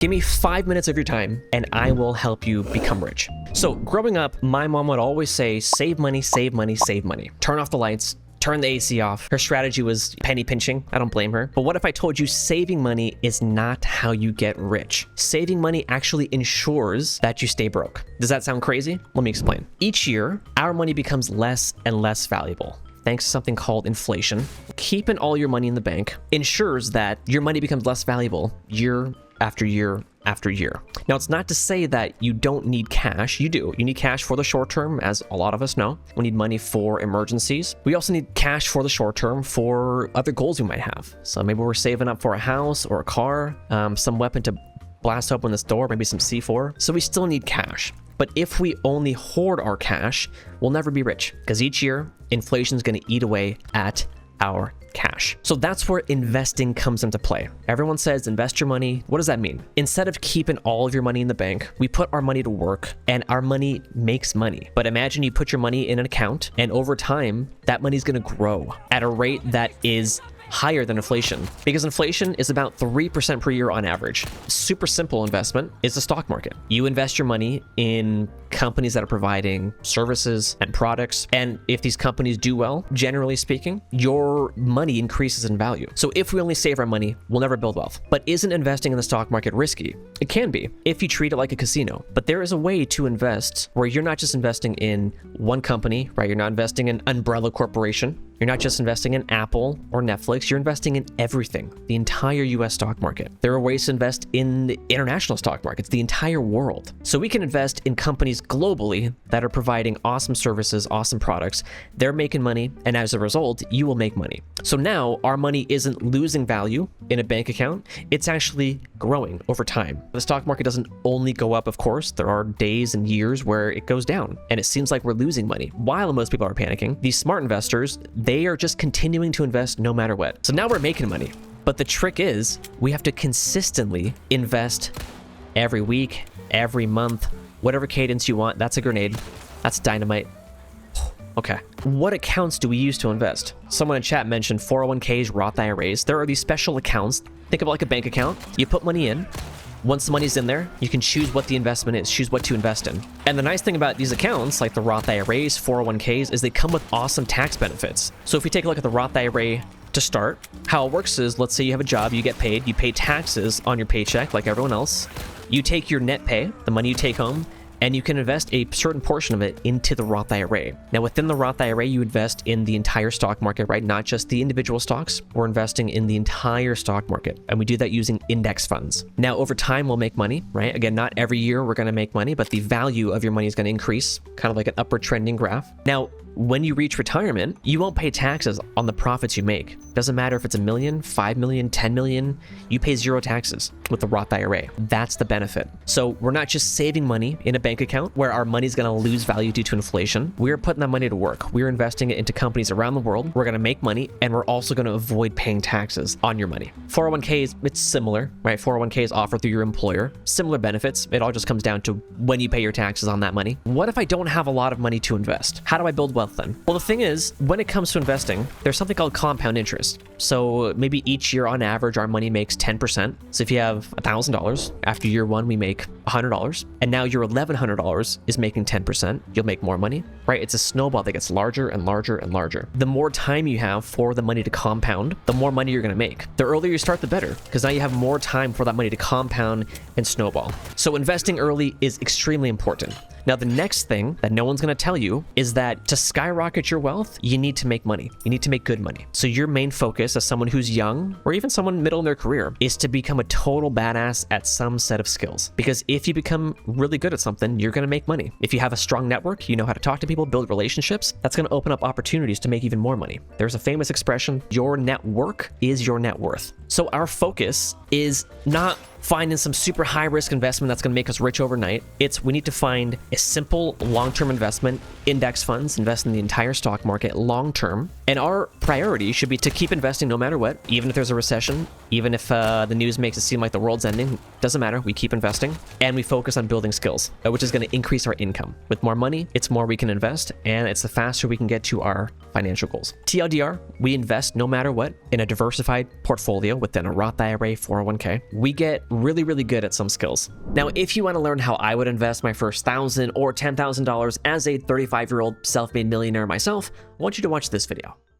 Give me 5 minutes of your time and I will help you become rich. So growing up, my mom would always say, save money, save money, save money. Turn off the lights, turn the AC off. Her strategy was penny pinching. I don't blame her. But what if I told you saving money is not how you get rich? Saving money actually ensures that you stay broke. Does that sound crazy? Let me explain. Each year, our money becomes less and less valuable, thanks to something called inflation. Keeping all your money in the bank ensures that your money becomes less valuable year after year after year. Now, it's not to say that you don't need cash. You do. You need cash for the short term, as a lot of us know. We need money for emergencies. We also need cash for the short term for other goals we might have. So maybe we're saving up for a house or a car, some weapon to blast open this door, maybe some C4. So we still need cash. But if we only hoard our cash, we'll never be rich, because each year, inflation is going to eat away at our cash. So that's where investing comes into play. Everyone says invest your money. What does that mean? Instead of keeping all of your money in the bank, we put our money to work and our money makes money. But imagine you put your money in an account and over time, that money is going to grow at a rate that is higher than inflation, because inflation is about 3% per year on average. Super simple investment is the stock market. You invest your money in companies that are providing services and products, and if these companies do well, generally speaking, your money increases in value. So if we only save our money, we'll never build wealth. But isn't investing in the stock market risky? It can be if you treat it like a casino, but there is a way to invest where you're not just investing in one company, right? You're not investing in Umbrella Corporation. You're not just investing in Apple or Netflix, you're investing in everything, the entire US stock market. There are ways to invest in the international stock markets, the entire world. So we can invest in companies globally that are providing awesome services, awesome products. They're making money, and as a result, you will make money. So now our money isn't losing value in a bank account, it's actually growing over time. The stock market doesn't only go up, of course. There are days and years where it goes down, and it seems like we're losing money. While most people are panicking, these smart investors, they are just continuing to invest no matter what. So now we're making money. But the trick is we have to consistently invest every week, every month, whatever cadence you want. That's a grenade. That's dynamite. Okay. What accounts do we use to invest? Someone in chat mentioned 401ks, Roth IRAs. There are these special accounts. Think of it like a bank account. You put money in. Once the money's in there, you can choose what the investment is, choose what to invest in. And the nice thing about these accounts, like the Roth IRAs, 401ks, is they come with awesome tax benefits. So if we take a look at the Roth IRA to start, how it works is, let's say you have a job, you get paid, you pay taxes on your paycheck like everyone else. You take your net pay, the money you take home, and you can invest a certain portion of it into the Roth IRA. Now, within the Roth IRA, you invest in the entire stock market, right? Not just the individual stocks. We're investing in the entire stock market, and we do that using index funds. Now, over time, we'll make money, right? Again, not every year we're going to make money, but the value of your money is going to increase, kind of like an upward trending graph. Now, when you reach retirement, you won't pay taxes on the profits you make. Doesn't matter if it's $1 million, $5 million, $10 million, you pay zero taxes with the Roth IRA. That's the benefit. So we're not just saving money in a bank account where our money's going to lose value due to inflation. We're putting that money to work. We're investing it into companies around the world. We're going to make money, and we're also going to avoid paying taxes on your money. 401ks, it's similar, right? 401ks offered through your employer. Similar benefits. It all just comes down to when you pay your taxes on that money. What if I don't have a lot of money to invest? How do I build wealth then? Well, the thing is, when it comes to investing, there's something called compound interest. So maybe each year on average, our money makes 10%. So if you have $1,000, after year one, we make $100. And now your $1,100 is making 10%. You'll make more money, right? It's a snowball that gets larger and larger and larger. The more time you have for the money to compound, the more money you're going to make. The earlier you start, the better, because now you have more time for that money to compound and snowball. So investing early is extremely important. Now, the next thing that no one's going to tell you is that to skyrocket your wealth, you need to make money. You need to make good money. So your main focus as someone who's young, or even someone middle in their career, is to become a total badass at some set of skills. Because if you become really good at something, you're going to make money. If you have a strong network, you know how to talk to people, build relationships, that's going to open up opportunities to make even more money. There's a famous expression, your network is your net worth. So our focus is not finding some super high risk investment that's going to make us rich overnight. We need to find a simple long-term investment, index funds, invest in the entire stock market long-term. And our priority should be to keep investing no matter what, even if there's a recession, even if the news makes it seem like the world's ending, doesn't matter. We keep investing and we focus on building skills, which is going to increase our income. With more money, it's more we can invest, and it's the faster we can get to our financial goals. TLDR, we invest no matter what in a diversified portfolio within a Roth IRA, 401k. We get really, really good at some skills. Now, if you want to learn how I would invest my first $1,000 or $10,000 as a 35-year-old self-made millionaire myself, I want you to watch this video.